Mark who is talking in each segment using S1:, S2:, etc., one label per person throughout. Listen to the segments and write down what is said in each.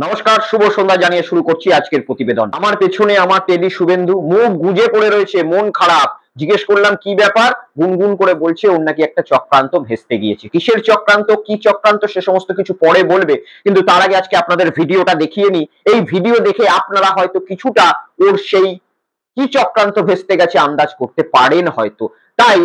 S1: নমস্কার, শুভ সন্ধ্যা জানিয়ে শুরু করছি আজকের প্রতিবেদন। আমার পেছনে আমার টেডি শুভেন্দু মুখ গুজে পড়ে রয়েছে, মন খারাপ। জিজ্ঞেস করলাম কি ব্যাপার, গুনগুন করে বলছে ওর নাকি একটা চক্রান্ত ভেস্তে গিয়েছে। কিসের চক্রান্ত, কি চক্রান্ত, সে সমস্ত কিছু পরে বলবে, কিন্তু তার আগে আজকে আপনাদের ভিডিওটা দেখিয়ে নি। এই ভিডিও দেখে আপনারা হয়তো কিছুটা ওর সেই কি চক্রান্ত ভেস্তে গেছে আন্দাজ করতে পারেন হয়তো। তাই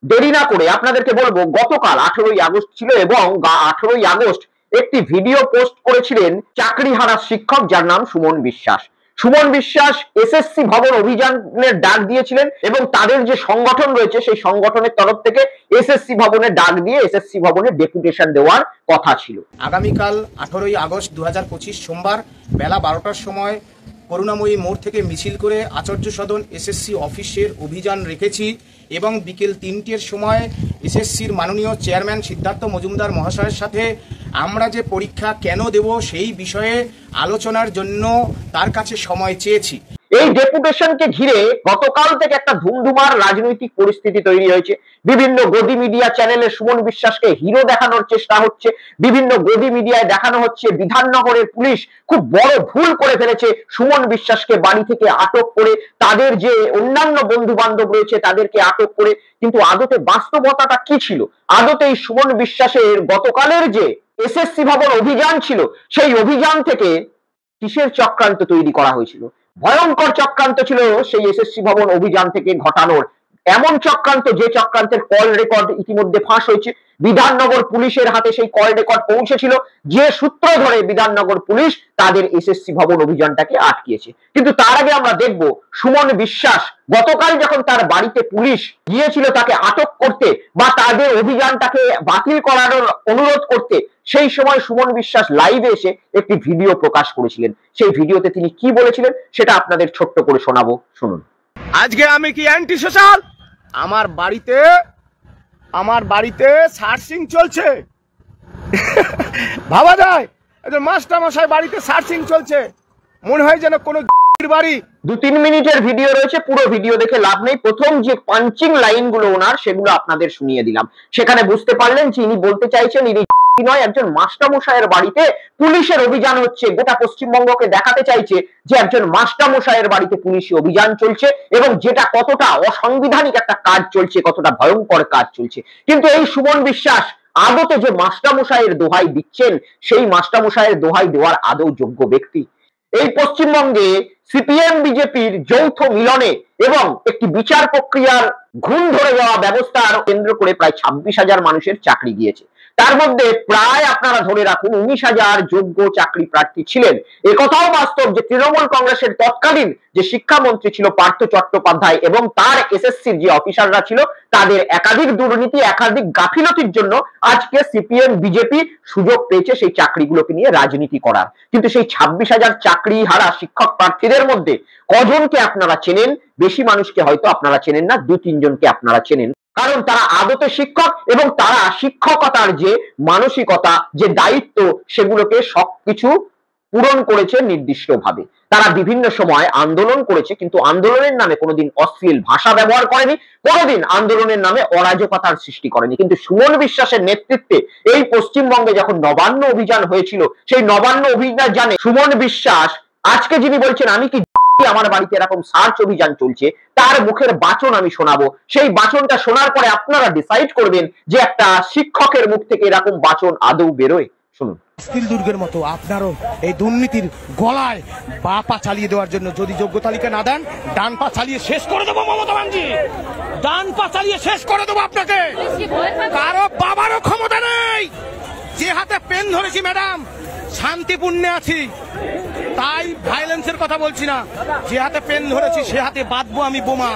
S1: দেরি না করে আপনাদেরকে বলবো, গতকাল 18ই আগস্ট ছিল এবং 18ই আগস্ট একটি ভিডিও পোস্ট করেছিলেন চাকরিহারা শিক্ষক, যার নাম সুমন বিশ্বাস। সুমন বিশ্বাস এসএসসি ভবন অভিযানের ডাক দিয়েছিলেন এবং তাদের যে সংগঠন রয়েছে সেই সংগঠনের তরফ থেকে এসএসসি ভবনে ডাক দিয়ে এসএসসি ভবনে ডেপুটেশন দেওয়ার কথা ছিল।
S2: আগামীকাল 18ই আগস্ট 2025 সোমবার বেলা 12টার সময় করুণাময়ী মোড় থেকে মিছিল করে আচার্য সদন এসএসসি অফিসের অভিযান রেখেছি এবং বিকেল 3টের সময় এসএসসির মাননীয় চেয়ারম্যান সিদ্ধার্থ মজুমদার মহাশয়ের সাথে আমরা যে পরীক্ষা কেন দেব সেই বিষয়ে আলোচনার জন্য তার কাছে সময় চেয়েছি।
S1: এই ডেপুটেশনকে ঘিরে গতকাল থেকে একটা ধুমধুমার রাজনৈতিক পরিস্থিতি তৈরি হয়েছে। বিভিন্ন গদি মিডিয়া চ্যানেলে সুমন বিশ্বাসকে হিরো দেখানোর চেষ্টা হচ্ছে। বিভিন্ন গদি মিডিয়ায় দেখানো হচ্ছে বিধাননগরের পুলিশ খুব বড় ভুল করে ফেলেছে, সুমন বিশ্বাসকে বাড়ি থেকে আটক করে তাদের যে অন্যান্য বন্ধু বান্ধব রয়েছে তাদেরকে আটক করে। কিন্তু আদতে বাস্তবতাটা কি ছিল? আদতে এই সুমন বিশ্বাসের গতকালের যে এসএসসি ভবন অভিযান ছিল, সেই অভিযান থেকে কিসের চক্রান্ত তৈরি করা হয়েছিল? ভয়ঙ্কর চক্রান্ত ছিল সেই এসএসসি ভবন অভিযান থেকে ঘটানোর। এমন চক্রান্ত, যে চক্রান্তের কল রেকর্ড ইতিমধ্যে ফাঁস হয়েছে। বিধাননগর পুলিশের হাতে সেই কল রেকর্ড পৌঁছেছিল, যে সূত্র ধরে বিধাননগর পুলিশ তাদের এসএসসি ভবন অভিযানটাকে আটকিয়েছে। কিন্তু তার আগে আমরা দেখব সুমন বিশ্বাস গতকাল যখন তার বাড়িতে পুলিশ গিয়েছিল তাকে আটক করতে বা তাদের অভিযানটাকে বাতিল করানোর অনুরোধ করতে, সেই সময় সুমন বিশ্বাস লাইভে এসে একটি ভিডিও প্রকাশ করেছিলেন। সেই ভিডিওতে তিনি কি বলেছিলেন সেটা আপনাদের ছোট্ট করে শোনাবো, শুনুন।
S2: আজকে আমি কি অ্যান্টি সোশ্যাল? আমার বাড়িতে সার্চিং চলছে। ভাবা যায় মাস্টার মশাই বাড়িতে সার্চিং চলছে, মনে হয় যেন কোনো বাড়ি।
S1: 2-3 মিনিটের ভিডিও রয়েছে, পুরো ভিডিও দেখে লাভ নেই। প্রথম যে পাঞ্চিং লাইন গুলো ওনার, সেগুলো আপনাদের শুনিয়ে দিলাম। সেখানে বুঝতে পারলেন যে ইনি বলতে চাইছেন ইনি নয়, একজন মাস্টারমশাইয়ের বাড়িতে পুলিশের অভিযান হচ্ছে। গোটা পশ্চিমবঙ্গকে দেখাতে চাইছে যে একজন মাস্টারমশাইয়ের বাড়িতে পুলিশি অভিযান চলছে এবং যেটা কতটা অসাংবিধানিক একটা কাজ চলছে, কতটা ভয়ঙ্কর কাজ চলছে। কিন্তু এই সুমন বিশ্বাস আদতে যে মাস্টারমশাইয়ের দোহাই দিচ্ছেন, সেই মাস্টারমশাইয়ের দোহাই দেওয়ার আদৌ যোগ্য ব্যক্তি? এই পশ্চিমবঙ্গে সিপিএম বিজেপির যৌথ মিলনে এবং একটি বিচার প্রক্রিয়ার ঘুণ ধরে যাওয়া ব্যবস্থা কেন্দ্র করে প্রায় 26,000 মানুষের চাকরি গিয়েছে। তার মধ্যে প্রায় আপনারা ধরে রাখুন 19,000 যোগ্য চাকরি প্রার্থী ছিলেন। একথাও বাস্তব যে তৃণমূল কংগ্রেসের তৎকালীন যে শিক্ষামন্ত্রী ছিল পার্থ চট্টোপাধ্যায় এবং তার এসএসসির যে অফিসাররা ছিল, তাদের একাধিক দুর্নীতি, একাধিক গাফিলতির জন্য আজকে সিপিএম বিজেপি সুযোগ পেয়েছে সেই চাকরিগুলোকে নিয়ে রাজনীতি করার। কিন্তু সেই 26,000 চাকরি হারা শিক্ষক প্রার্থীদের মধ্যে কজনকে আপনারা চেনেন? বেশি মানুষকে হয়তো আপনারা চেনেন না, 2-3 জনকে আপনারা চেনেন। কারণ তারা আদতে শিক্ষক এবং তারা শিক্ষকতার যে মানসিকতা, যে দায়িত্ব, সেগুলোকে সবকিছু পূরণ করেছে নির্দিষ্টভাবে। তারা বিভিন্ন সময় আন্দোলন করেছে, কিন্তু আন্দোলনের নামে কোনোদিন অশ্লীল ভাষা ব্যবহার করেনি, কোনোদিন আন্দোলনের নামে অরাজকতার সৃষ্টি করেনি। কিন্তু সুমন বিশ্বাসের নেতৃত্বে এই পশ্চিমবঙ্গে যখন নবান্ন অভিযান হয়েছিল, সেই নবান্ন অভিযানে সুমন বিশ্বাস আজকে যিনি বলছেন আমি কি আমার বাড়িতে এরকম সার্চ অভিযান চলছে, তার মুখের বাচন আমি শোনাবো। সেই বাচনটা শোনার পরে আপনারা ডিসাইড করবেন যে একটা শিক্ষকের মুখ থেকে এরকম বাচন আদৌ বেরোয়। শুনুন।
S2: স্কিল দুর্গের মতো আপনারও এই দুর্নীতির গলায় বা পা চালিয়ে দেওয়ার জন্য যদি যোগ্য তালিকা না দেন, ডান পা চালিয়ে শেষ করে দেবো মমতা ব্যানার্জি, ডান পা চালিয়ে শেষ করে দেবো আপনাকে। কারো বাবারও ক্ষমতা নেই। যে হাতে পেন ধরেছি ম্যাডাম, শান্তিপূর্ণে আছি, তাই ভায়োলেন্সের কথা বলছি না। যে হাতে পেন ধরেছি সে হাতে বাঁধবো আমি বোমা।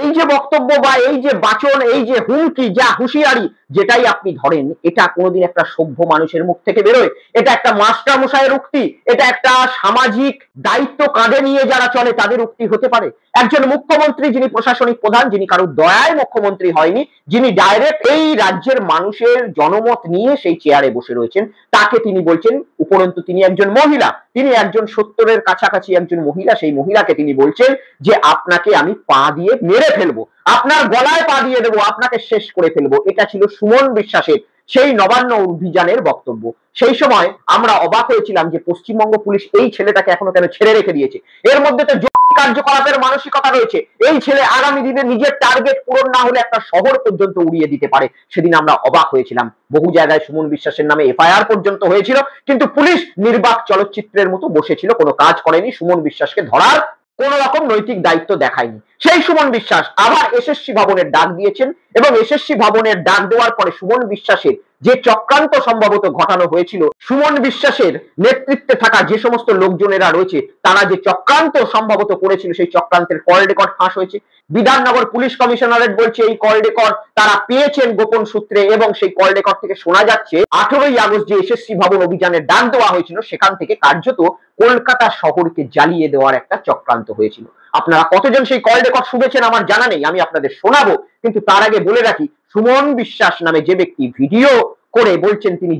S1: এই যে বক্তব্য বা এই যে বাচন, এই যে হুমকি, যা হুঁশিয়ারি, যেটাই আপনি ধরেন, এটা কোনোদিন একটা সভ্য মানুষের মুখ থেকে বেরোয়? এটা একটা মাস্টার মশাইয়ের উক্তি, এটা একটা সামাজিক দায়িত্ব কাঁধে নিয়ে যারা চলে তাদের উক্তি হতে পারে? একজন মুখ্যমন্ত্রী, যিনি প্রশাসনিক প্রধান, যিনি কারোর দয়ায় মুখ্যমন্ত্রী হয়নি, যিনি ডাইরেক্ট এই রাজ্যের মানুষের জনমত নিয়ে সেই চেয়ারে বসে রয়েছেন, তাকে তিনি বলছেন, উপরন্তু তিনি একজন মহিলা, তিনি একজন 70-এর কাছাকাছি একজন মহিলা, সেই মহিলাকে তিনি বলছেন যে আপনাকে আমি পা দিয়ে মেরে ফেলবো, আপনার গলায় পা দিয়ে দেবো, আপনাকে শেষ করে ফেলবো। এটা ছিল সুমন বিশ্বাসের সেই নবান্ন অভিযানের বক্তব্য। সেই সময় আমরা অবাক হয়েছিলাম যে পশ্চিমবঙ্গ পুলিশ এই ছেলেটাকে এখনো কেন ছেড়ে রেখে দিয়েছে। এর মধ্যে তো কার্যকলাপের মানসিকতা রয়েছে। এই ছেলে আগামী দিনে নিজের টার্গেট পূরণ না হলে একটা শহর পর্যন্ত উড়িয়ে দিতে পারে। সেদিন আমরা অবাক হয়েছিলাম। বহু জায়গায় সুমন বিশ্বাসের নামে এফআইআর পর্যন্ত হয়েছিল, কিন্তু পুলিশ নির্বাক চলচ্চিত্রের মতো বসেছিল, কোনো কাজ করেনি, সুমন বিশ্বাসকে ধরার কোন রকম নৈতিক দায়িত্ব দেখায়নি। সেই সুমন বিশ্বাস আবার এসএসসি ভবনের ডাক দিয়েছেন, এবং এসএসসি ভবনের ডাক দেওয়ার পরে সুমন বিশ্বাসের যে চক্রান্ত সম্ভবত ঘটানো হয়েছিল, সুমন বিশ্বাসের নেতৃত্বে থাকা যে সমস্ত লোকজনেরা রয়েছে তারা যে চক্রান্ত সম্ভবত করেছিল, সেই চক্রান্তের কল রেকর্ড ফাঁস হয়েছে। বিধাননগর পুলিশ কমিশনারেট বলছে এই কল রেকর্ড তারা পেয়েছেন গোপন সূত্রে, এবং সেই কল রেকর্ড থেকে শোনা যাচ্ছে 18ই আগস্ট যে এসএসসি ভবন অভিযানের ডাক দেওয়া হয়েছিল সেখান থেকে কার্যত কলকাতা শহরকে জ্বালিয়ে দেওয়ার একটা চক্রান্ত হয়েছিল। আপনারা কতজন সেই কল রেকর্ড শুনেছেন আমার জানা নেই, আমি আপনাদের শোনাবো, কিন্তু তার আগে বলে রাখি সুমন বিশ্বাস নামে যে ব্যক্তি ভিডিও করে বলছেন তিনি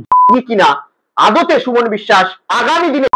S1: কিনা, আদতে সুমন বিশ্বাস আগামী দিনে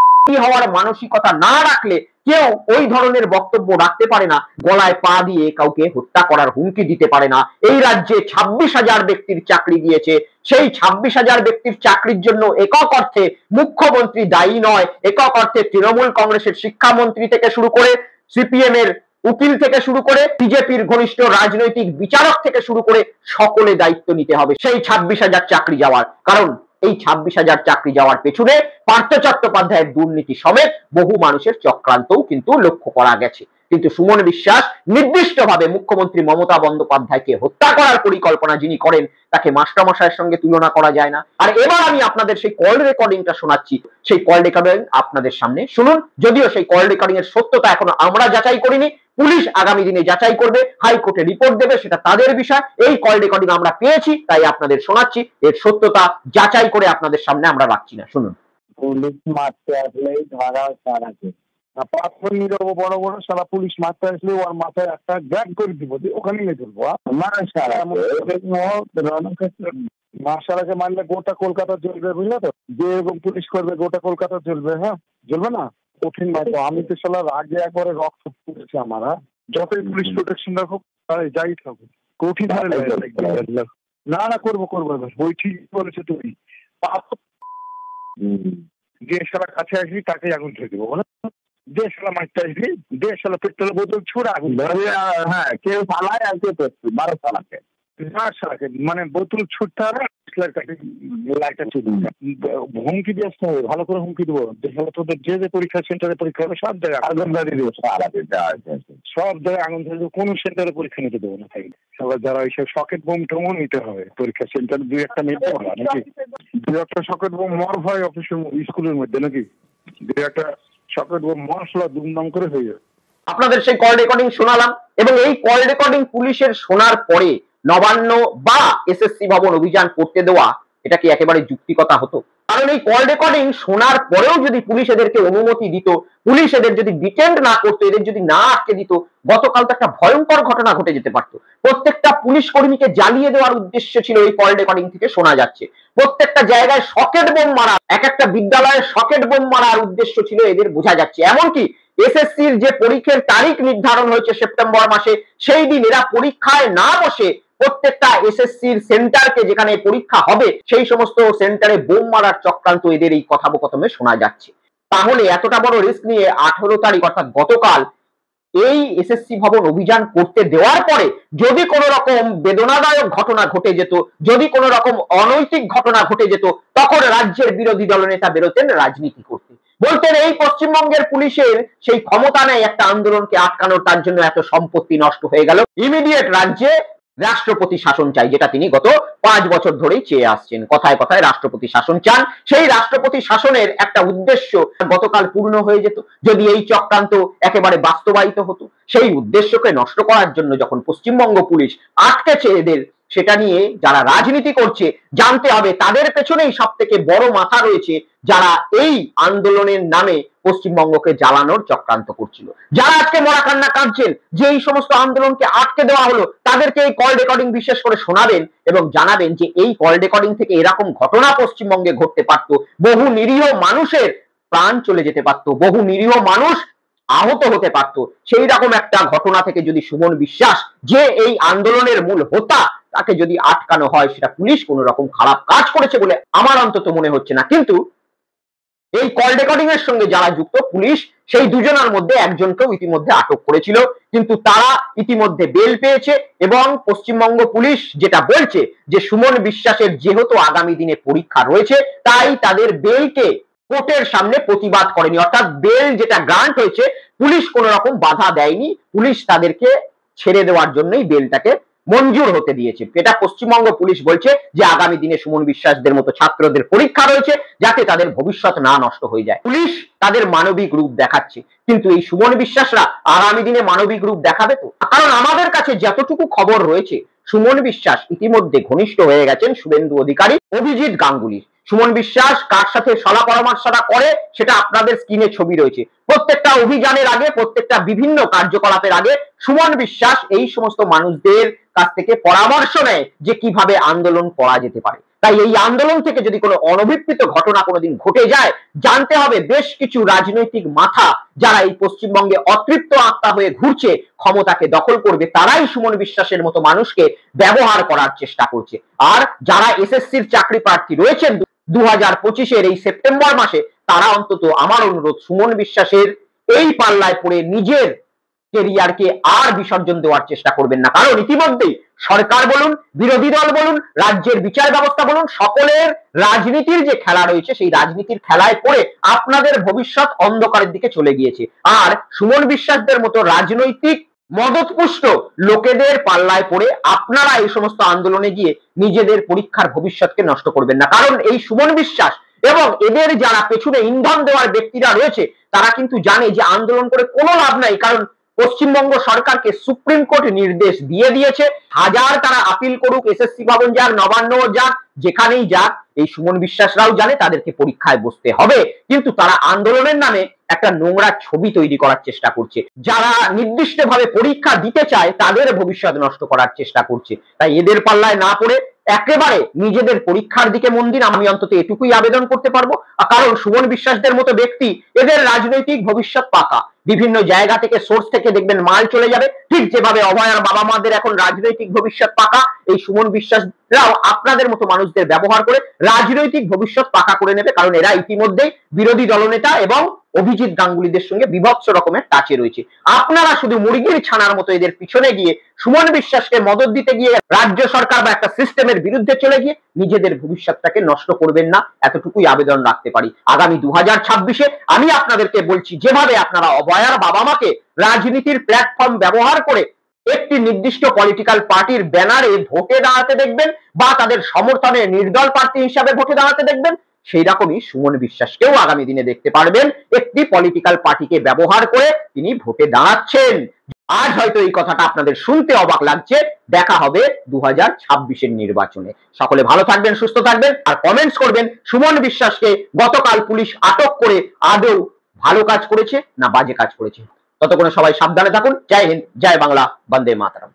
S1: হওয়ার মানসিকতা না রাখলে কেউ ওই ধরনের বক্তব্য রাখতে পারে না। গলায় পা দিয়ে কাউকে হত্যা করার হুমকি দিতে পারে না। এই রাজ্যে 26,000 ব্যক্তির চাকরি দিয়েছে, সেই 26,000 ব্যক্তির চাকরির জন্য একক অর্থে মুখ্যমন্ত্রী দায়ী নয়, একক অর্থে তৃণমূল কংগ্রেসের শিক্ষামন্ত্রী থেকে শুরু করে সিপিএম এর উকিল থেকে শুরু করে বিজেপির ঘনিষ্ঠ রাজনৈতিক বিচারক থেকে শুরু করে সকলে দায়িত্ব নিতে হবে সেই 26,000 চাকরি যাওয়ার। কারণ এই 26,000 চাকরি যাওয়ার পেছনে পার্থ চট্টোপাধ্যায়ের দুর্নীতি সমেত বহু মানুষের চক্রান্তও কিন্তু লক্ষ্য করা গেছে। কিন্তু সুমন বিশ্বাস নির্দিষ্টভাবে মুখ্যমন্ত্রী মমতা বন্দ্যোপাধ্যায়কে হত্যা করার পরিকল্পনা যিনি করেন তাকে মাস্টারমশাইয়ের সঙ্গে তুলনা করা যায় না। আর এবার আমি আপনাদের সেই কল রেকর্ডিংটা শোনাচ্ছি, সেই কল রেকর্ডিং আপনাদের সামনে শুনুন। যদিও সেই কল রেকর্ডিং এর সত্যতা এখনো আমরা যাচাই করিনি, পুলিশ আগামী দিনে যাচাই করবে, হাইকোর্টে রিপোর্ট দেবে, সেটা তাদের বিষয়। এই কল রেকর্ডিং আমরা পেয়েছি তাই আপনাদের শোনাচ্ছি, এর সত্যতা যাচাই করে আপনাদের সামনে আমরা রাখছি না, শুনুন।
S3: পুলিশ মারতে আসলেই ধরা ছাড়াকে পাথর নিয়ে যাবো বড় বড়, সারা পুলিশ মারতে আসলে ওর মাথায় একটা গ্যাগ করে দিব, ওখানে নিয়ে চলবো মার্শালাকে মারলে গোটা কলকাতা জ্বলবে, বুঝলে তো? যে এবং পুলিশ করবে গোটা কলকাতা জ্বলবে। হ্যাঁ, জ্বলবে না? কঠিন ভাই তো, আমি তো সালার আগে একবারে রক্ত পড়েছে আমার। যতই পুলিশ প্রোটেকশন রাখুক তাই যাই থাকুক কঠিন। না না, করবো করবো, বই ঠিক বলেছে তুমি। যে সালা কাছে আসবি তাকে আগুন ছেড়ে দেবো, বলে যে সালা মারতে আসবি, যে সালা পেট্রোলের বোতল ছুড়ে আগুন। হ্যাঁ, কেউ পালায় আর কেউ পেট্রোল 12 সালাকে সালাকে মানে বোতল ছুটতে হবে, হুমকি দিয়ে আসতে হবে, ভালো করে হুমকি দেবো। তোদের যে যে পরীক্ষা সেন্টারে পরীক্ষা হবে সব জায়গায় আগুন ধরিয়ে দেবো, সব জায়গায় আগুন ধরিয়ে দেবো, কোনো সেন্টারে পরীক্ষা নিতে দেবো না। সবার যারা ওইসব সকেট বোম টোমও নিতে হবে পরীক্ষা সেন্টারে, 2-1টা নিতে হবে নাকি? 2-1টা সকেট বোম মর হয় অফিসের স্কুলের মধ্যে নাকি? 2-1টা সকেট বোম মশলা দুমদাম করে হয়ে যাবে।
S1: আপনাদের সেই কল রেকর্ডিং শোনালাম, এবং এই কল রেকর্ডিং পুলিশের শোনার পরে নবান্ন বা এসএসসি ভবন অভিযান করতে দেওয়া এটা কি একেবারে যুক্তিকতা হতো? কারণ এই কল রেকর্ডিং শোনার পরেও যদি পুলিশ এদেরকে অনুমতি দিত, পুলিশ এদের যদি ডিটেন্ড না করতো, এদের যদি না আটকে দিত, গতকাল তো একটা ভয়ঙ্কর ঘটনা ঘটে যেতে পারতো। প্রত্যেকটা পুলিশ কর্মীকে জ্বালিয়ে দেওয়ার উদ্দেশ্য ছিল এই কল রেকর্ডিং থেকে শোনা যাচ্ছে। প্রত্যেকটা জায়গায় সকেট বোম মারা, এক একটা বিদ্যালয়ে সকেট বোম মারার উদ্দেশ্য ছিল এদের, বোঝা যাচ্ছে। এমনকি এসএসসির যে পরীক্ষার তারিখ নির্ধারণ হয়েছে সেপ্টেম্বর মাসে, সেই দিন এরা পরীক্ষায় না বসে প্রত্যেকটা এসএসসির সেন্টারকে যেখানে পরীক্ষা হবে সেই সমস্ত সেন্টারে বোম মারার চক্রান্ত এদের এই কথোপকথনে শোনা যাচ্ছে। তাহলে এতটা বড় রিস্ক নিয়ে 18 তারিখ অর্থাৎ গতকাল এই এসএসসি ভবন অভিযান করতে দেওয়ার পরে যদি কোনো রকম বেদনাদায়ক ঘটনা ঘটে যেত, যদি কোনো রকম অনৈতিক ঘটনা ঘটে যেত, তখন রাজ্যের বিরোধী দলনেতা বেরোতেন রাজনীতি করতে, বলতেন এই পশ্চিমবঙ্গের পুলিশের সেই ক্ষমতা নেই একটা আন্দোলনকে আটকানোর, তার জন্য এত সম্পত্তি নষ্ট হয়ে গেল। ইমিডিয়েট রাজ্যে রাষ্ট্রপতি শাসন চাই, যেটা তিনি গত 5 বছর ধরেই চেয়ে আসছেন। কথায় কথায় রাষ্ট্রপতি শাসন চান। সেই রাষ্ট্রপতি শাসনের একটা উদ্দেশ্য গতকাল পূর্ণ হয়ে যেত যদি এই চক্রান্ত একেবারে বাস্তবায়িত হতো। সেই উদ্দেশ্যকে নষ্ট করার জন্য যখন পশ্চিমবঙ্গ পুলিশ আটকেছে এদের, সেটা নিয়ে যারা রাজনীতি করছে জানতে হবে তাদের পেছনেই সব থেকে বড় মাথা রয়েছে, যারা এই আন্দোলনের নামে পশ্চিমবঙ্গকে জ্বালানোর চক্রান্ত করছিল। যারা আজকে মরা কান্না কাঁদছেন যে এই সমস্ত আন্দোলনকে আটকে দেওয়া হলো, তাদেরকে এই কল রেকর্ডিং বিশেষ করে শোনাবেন এবং জানাবেন যে এই কল রেকর্ডিং থেকে এরকম ঘটনা পশ্চিমবঙ্গে ঘটতে পারত, বহু নিরীহ মানুষের প্রাণ চলে যেতে পারত, বহু নিরীহ মানুষ আহত হতে পারত। সেই রকম একটা ঘটনা থেকে যদি সুমন বিশ্বাস, যে এই আন্দোলনের মূল হোতা, তাকে যদি আটকানো হয়, সেটা পুলিশ কোন রকম খারাপ কাজ করেছে বলে আমার অন্তত মনে হচ্ছে না। কিন্তু এই কল রেকর্ডিং এর সঙ্গে যারা যুক্ত, পুলিশ সেই দুজনের মধ্যে একজনকেও ইতিমধ্যে আটক করেছিল, কিন্তু তারা ইতিমধ্যে বেল পেয়েছে। এবং পশ্চিমবঙ্গ পুলিশ যেটা বলছে যে সুমন বিশ্বাসের যেহেতু আগামী দিনে পরীক্ষা রয়েছে, তাই তাদের বেলকে কোর্টের সামনে প্রতিবাদ করেনি, অর্থাৎ বেল যেটা গ্রান্ট হয়েছে পুলিশ কোন রকম বাধা দেয়নি, পুলিশ তাদেরকে ছেড়ে দেওয়ার জন্যই বেলটাকে মঞ্জুর হতে দিয়েছে। এটা পশ্চিমবঙ্গ পুলিশ বলছে যে আগামী দিনে সুমন বিশ্বাসদের মতো ছাত্রদের পরীক্ষা রয়েছে, যাতে তাদের ভবিষ্যৎ না নষ্ট হয়ে যায়। পুলিশ তাদের মানবিক রূপ দেখাচ্ছে, কিন্তু এই সুমন বিশ্বাসরা আগামী দিনে মানবিক রূপ দেখাবে তো? কারণ আমাদের কাছে যতটুকু খবর রয়েছে, সুমন বিশ্বাস ইতিমধ্যে ঘনিষ্ঠ হয়ে গেছেন শুভেন্দু অধিকারী, অভিজিৎ গাঙ্গুলি। সুমন বিশ্বাস কার সাথে সলা পরামর্শটা করে সেটা আপনাদের স্ক্রিনে ছবি রয়েছে। প্রত্যেকটা অভিযানের আগে, প্রত্যেকটা বিভিন্ন কার্যকলাপের আগে সুমন বিশ্বাস এই সমস্ত মানুষদের কাছ থেকে পরামর্শ নেয় যে কিভাবে আন্দোলন করা যেতে পারে। তাই এই আন্দোলন থেকে যদি কোনো অনভিপ্রেত ঘটনা কোনোদিন ঘটে যায়, জানতে হবে বেশ কিছু রাজনৈতিক মাথা যারা এই পশ্চিমবঙ্গে অতৃপ্ত আত্মা হয়ে ঘুরছে, ক্ষমতাকে দখল করবে, তারাই সুমন বিশ্বাসের মতো মানুষকে ব্যবহার করার চেষ্টা করছে। আর যারা এসএসসির চাকরি প্রার্থী রয়েছেন 2025-এর এই সেপ্টেম্বর মাসে, তারা অন্তত আমার অনুরোধ সুমন বিশ্বাসের এই পাল্লায় পড়ে নিজের কেরিয়ারকে আর বিসর্জন দেওয়ার চেষ্টা করবেন না। কারণ ইতিমধ্যেই সরকার বলুন, বিরোধী দল বলুন, রাজ্যের বিচার ব্যবস্থা বলুন, সকলের রাজনীতির যে খেলা রয়েছে, সেই রাজনীতির খেলায় পড়ে আপনাদের ভবিষ্যৎ অন্ধকারের দিকে চলে গিয়েছে। আর সুমন বিশ্বাসদের মতো রাজনৈতিক মদতপুষ্ট লোকেদের পাল্লায় পড়ে আপনারা এই সমস্ত আন্দোলনে গিয়ে নিজেদের পরীক্ষার ভবিষ্যৎকে নষ্ট করবেন না। কারণ এই সুমন বিশ্বাস এবং এদের যারা পেছনে ইন্ধন দেওয়ার ব্যক্তিরা রয়েছে, তারা কিন্তু জানে যে আন্দোলন করে কোনো লাভ নাই। কারণ পশ্চিমবঙ্গ সরকারকে সুপ্রিম কোর্ট নির্দেশ দিয়ে দিয়েছে, হাজার তারা আপিল করুক, এসএসসি ভবন যাক, নবান্ন যাক, যেখানেই যাক, এই সুমন বিশ্বাসরাও জানে তাদেরকে পরীক্ষায় বসতে হবে। কিন্তু তারা আন্দোলনের নামে একটা নোংরা ছবি তৈরি করার চেষ্টা করছে। যারা নির্দিষ্টভাবে পরীক্ষা দিতে চায়, তাদের ভবিষ্যৎ নষ্ট করার চেষ্টা করছে। তাই এদের পাল্লায় না পড়ে একেবারে নিজেদের পরীক্ষার দিকে মন দিন, আমি অন্তত এটুকুই আবেদন করতে পারবো। কারণ সুমন বিশ্বাসদের মতো ব্যক্তি, এদের রাজনৈতিক ভবিষ্যৎ পাকা। বিভিন্ন জায়গা থেকে, সোর্স থেকে দেখবেন মাল চলে যাবে, ঠিক যেভাবে অভয়ার বাবা মাদের এখন রাজনৈতিক ভবিষ্যৎ পাকা, এই সুমন বিশ্বাসরাও আপনাদের মতো মানুষদের ব্যবহার করে রাজনৈতিক ভবিষ্যৎ পাকা করে নেবে। কারণ এরা ইতিমধ্যেই বিরোধী দলনেতা এবং অভিজিৎ গাঙ্গুলিদের সঙ্গে বিভৎস রকমের টাচে রয়েছে। আপনারা শুধু মুরগির ছানার মতো এদের পিছনে গিয়ে সুমন বিশ্বাসকে মদত দিতে গিয়ে রাজ্য সরকার বা একটা সিস্টেমের বিরুদ্ধে চলে গিয়ে নিজেদের ভবিষ্যৎটাকে নষ্ট করবেন না, এতটুকুই আবেদন রাখতে পারি। আগামী 2026-এ আমি আপনাদেরকে বলছি, যেভাবে আপনারা অভয়ার বাবা মাকে রাজনীতির প্ল্যাটফর্ম ব্যবহার করে একটি নির্দিষ্ট পলিটিক্যাল পার্টির ব্যানারে ভোটে দাঁড়াতে দেখবেন বা তাদের সমর্থনে নির্দল প্রার্থী হিসাবে ভোটে দাঁড়াতে দেখবেন, সেই রকমই সুমন বিশ্বাসকেও আগামী দিনে দেখতে পারবেন একটি পলিটিক্যাল পার্টিকে ব্যবহার করে তিনি ভোটে দাঁড়াচ্ছেন। আজ হয়তো এই কথাটা আপনাদের শুনতে অবাক লাগছে, দেখা হবে 2026-এর নির্বাচনে। সকলে ভালো থাকবেন, সুস্থ থাকবেন, আর কমেন্টস করবেন সুমন বিশ্বাসকে গতকাল পুলিশ আটক করে আদৌ ভালো কাজ করেছে না বাজে কাজ করেছে। ততক্ষণে সবাই সাবধানে থাকুন। জয় হিন্দ, জয় বাংলা, বন্দে মাতরম।